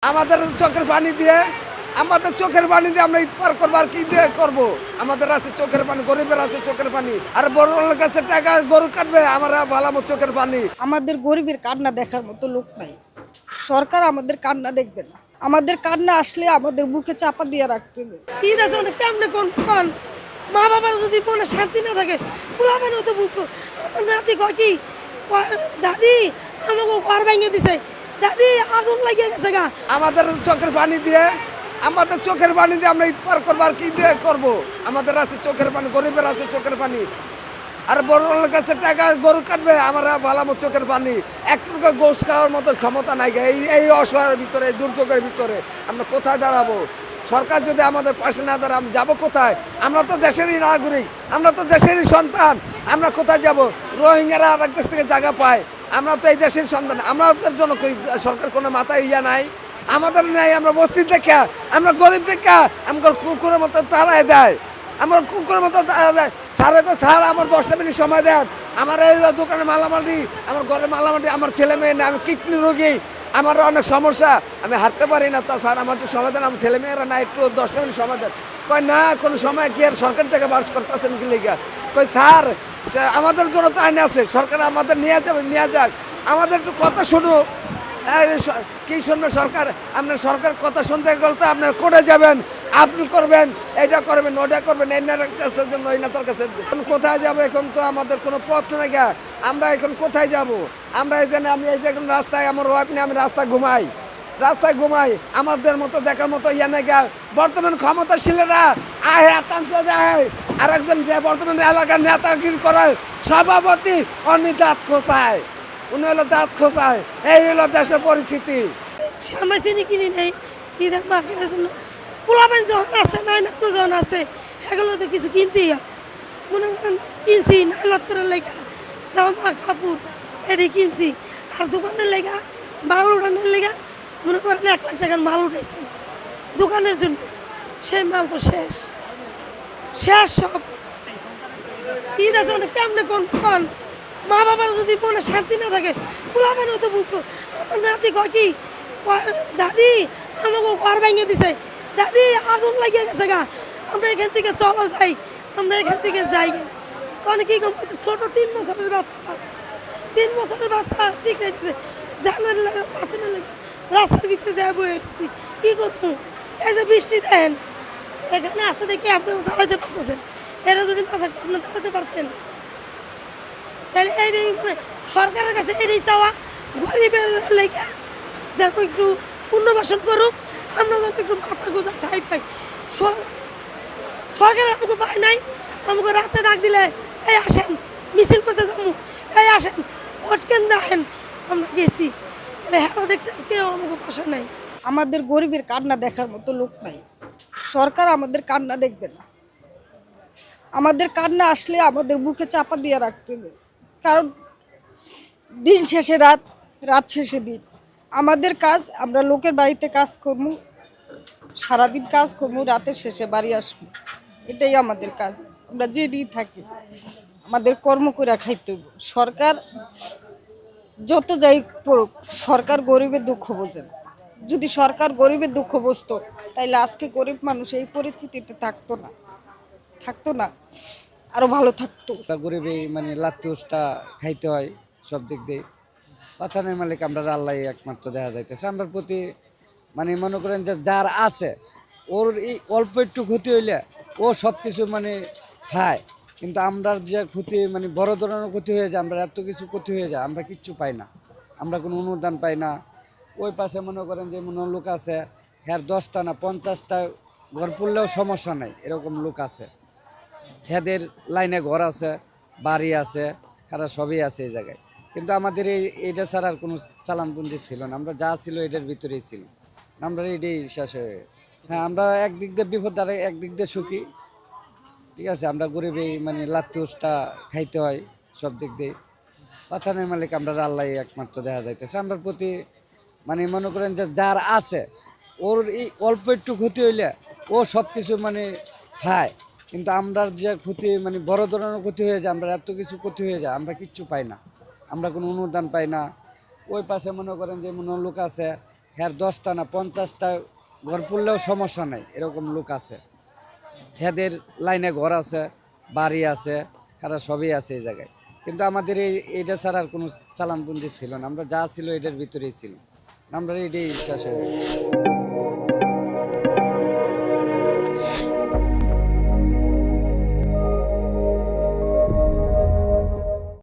আমাদের চোখের পানি দিয়ে আমরা ইফতার করবো আর কি দিয়ে করবো। আমাদের আছে চোখের পানি, গরিবের আছে চোখের পানি, আর বড় লোকের কাছে টাকা গরু কাটবে, আমরা ভালামো চোখের পানি। আমাদের গরিবের কান্না দেখার মতো লোক নাই। সরকার আমাদের কান্না দেখবে না। আমাদের কান্না আসলে আমাদের বুকে চাপা দিয়ে রাখতে হবে। ঈদ আছে মানে কেমনে কোন মা বাবার যদি মনে শান্তি না থাকে পোলাপানও তো বুঝবো। আমার নাতি কয় কি দাদি আমাকে ঘর ভেঙে দিছে, দাদি আগুন লাগিয়ে গেছে গা। আমাদের চোখের পানি দিয়ে আমরা ইফতার করবো আর কি দিয়ে করবো। আমাদের আছে চোখের পানি, গরিবের আছে চোখের পানি, আর বড় লোকের কাছে টাকা গরু কাটবে, আমরা ভালামো চোখের পানি। এক টুকরা গোশ খাওয়ার মতো ক্ষমতা নাই। এই অসহায়ের ভিতরে, এই দুর্যোগের ভিতরে আমরা কোথায় দাঁড়াবো? সরকার যদি আমাদের পাশে না দাঁড়ায় আমি যাবো কোথায়? আমরা তো দেশেরই নাগরিক, আমরা তো দেশেরই সন্তান, আমরা কোথায় যাব? রোহিঙ্গারা আর এক দেশ থেকে জায়গা পায়, আমরা তো এই দেশের সন্তান। আমাদের জন্য সরকার কোনো মাথায় নাই, আমাদের নাই। আমরা বস্তি দেখা, আমরা গরিব দেখা আমাকে কুকুরের মতো তাড়ায় দেয়, আমার কুকুরের মতো তাড়ায় দেয়। স্যার আমার 10টা মিনিট সময় দেন, আমার এই দোকানে মালামালি, আমার ঘরে মালামালি, আমার ছেলে মেয়ে নেই, আমি কিডনি রোগী, আমার অনেক সমস্যা, আমি হাঁটতে পারি না। তা স্যার আমার একটু সময় দেন, আমার ছেলে মেয়েরা না, একটু 10টা মিনিট সময় দেন। কয় না, কোনো সময় কি আর সরকার থেকে বাস করতেছেন কি লেগে? কই স্যার আমাদের জন্য তো আইন আছে, সরকার আমাদের নিয়ে যাক, আমাদের একটু কথা শুনুক। কি শুনবে সরকার? আপনার সরকার কথা শুনতে গেলে তো আপনার কোর্টে যাবেন, আপিল করবেন, এটা করবেন, ওটা করবেন, এই নেতার কাছে জন্য ওই নেতার কাছে। এখন কোথায় যাবো? এখন তো আমাদের কোনো পথ নেই। আমরা এখন কোথায় যাব? আমরা এখানে, আমি এই যে এখন রাস্তায়, আমার ওয়াইফ নিয়ে আমি রাস্তায় ঘুমাই, আমাদের মতো দেখার মতো ইয়ে নেই। বর্তমান ক্ষমতাশীলেরা আর একজন যে বর্তমান এলাকার নেতাগিরি করায় সভাপতি, উনি দাঁত খোঁচায়, এই হলো দেশের পরিস্থিতি। শ্যামাই চিনি কিনি নেই ঈদের মার্কেটের জন্য। পোলাপান যখন আছে, নাইনাত্র যখন আছে, এগুলো তো কিছু কিনতেই হয়। মনে করেন কিনছি নাইনাত করে লেখা জামা কাপড় এটি কিনছি, আর দোকানের লেখা মাল উঠানোর লেখা মনে করেন 1 লাখ টাকার মাল উঠাইছি দোকানের জন্য। সেই মাল তো শেষ সব। ঈদ আছে মানে কেমনে কোন মা বাবার যদি মনে শান্তি না থাকে পোলাপানও তো বুঝবো। আমার নাতি কয় কি দাদি আমাকে ঘর ভেঙে দিছে, দাদি আগুন লাগিয়ে গেছে গা, আমরা এখান থেকে চলো যাই, আমরা এখান থেকে যাই। তখন কি করবো? ছোট 3 বছরের বাচ্চা চিকড়ে দিছে, জানার লাগে পাশানের লাগে রাস্তার ভিতরে যাই বয়ে দিচ্ছি। কি করবো? এই যে বৃষ্টি দেন এখানে আসে দেখে আপনারা দাঁড়াতে পারতেছেন, এরা যদি না থাকতো আপনারা দাঁড়াতে পারতেন? তাহলে এই মানে সরকারের কাছে এটাই চাওয়া, গরিবের লেখা যেন একটু পুনর্বাসন করুক, আমরা যেন একটু মাথা গোজা ঠাই পাই। সরকার আমাকে পায় নাই, আমাকে রাতে ডাক দিলে এই আসেন মিছিল করতে যাবো, এই আসেন ভোট কেন্দ্রে আসেন, আমরা গেছি। তাহলে হ্যাঁ দেখছেন কেউ আমাকে পাশে নাই। আমাদের গরিবের কান্না দেখার মতো লোক নাই। সরকার আমাদের কান্না দেখবে না। আমাদের কান্না আসলে আমাদের বুকে চাপা দিয়ে রাখতে হবে। কারণ দিন শেষে রাত, রাত শেষে দিন। আমাদের কাজ, আমরা লোকের বাড়িতে কাজ করবো, সারাদিন কাজ করবো, রাতের শেষে বাড়ি আসবো, এটাই আমাদের কাজ। আমরা যেদিন থাকি আমাদের কর্ম করে খাইতে হবে। সরকার যত যাই করুক, সরকার গরিবের দুঃখ বোঝে না। যদি সরকার গরিবের দুঃখ বুঝতো তাইলে আজকে গরিব মানুষ এই পরিস্থিতিতে থাকতো না, আরো ভালো থাকতো। গরিবে মানে লাত্তুসটা খাইতে হয় সব দিক দিয়ে। বাঁচানোর মালিক আমরা আল্লাহ একমাত্র দেখা যাইতেছে। আমরা প্রতি মানে মনে করেন যে যার আছে ওর এই অল্প একটু ক্ষতি হইলে ও সব কিছু মানে খায়, কিন্তু আমরা যে ক্ষতি মানে বড় ধরনের ক্ষতি হয়ে যায়, আমরা এত কিছু ক্ষতি হয়ে যায়, আমরা কিচ্ছু পাই না, আমরা কোনো অনুদান পাই না। ওই পাশে মনে করেন যে মনে লোক আছে, হ্যাঁ 10টা না 50টা ঘর পড়লেও সমস্যা নাই, এরকম লোক আছে। এদের লাইনে ঘর আছে, বাড়ি আছে, এরা সবই আছে এই জায়গায়। কিন্তু আমাদের এইটা ছাড়া আর কোনো চালানপুঞ্জি ছিল না, আমরা যা ছিল এটার ভিতরেই ছিল, আমরা এটাই শেষ হয়ে গেছে। হ্যাঁ, আমরা একদিক দিয়ে বিপদ আর একদিক দিয়ে সুখী। ঠিক আছে, আমরা গরিবে মানে লাত্তুসটা খাইতে হয় সব দিক দিয়ে। বাঁচানোর মালিক আমরা আল্লাহ একমাত্র দেখা যাইতেছে। আমরা প্রতি মানে মনে করেন যে যার আছে ওর এই অল্প একটু ক্ষতি হইলে ও সব কিছু মানে খায়, কিন্তু আমরা যে ক্ষতি মানে বড় ধরনের ক্ষতি হয়ে যায়, আমরা এত কিছু ক্ষতি হয়ে যায়, আমরা কিচ্ছু পাই না, আমরা কোনো অনুদান পাই না। ওই পাশে মনে করেন যে মনে লোক আছে, হ্যাঁ 10টা না 50টা ঘর পড়লেও সমস্যা নাই, এরকম লোক আছে। এদের লাইনে ঘর আছে, বাড়ি আছে, এরা সবই আছে এই জায়গায়। কিন্তু আমাদের এইটা ছাড়া আর কোনো চালানবন্দি ছিল না, আমরা যা ছিল এটার ভিতরেই ছিল, আমরা এটাই শেষ হয়ে গেছে।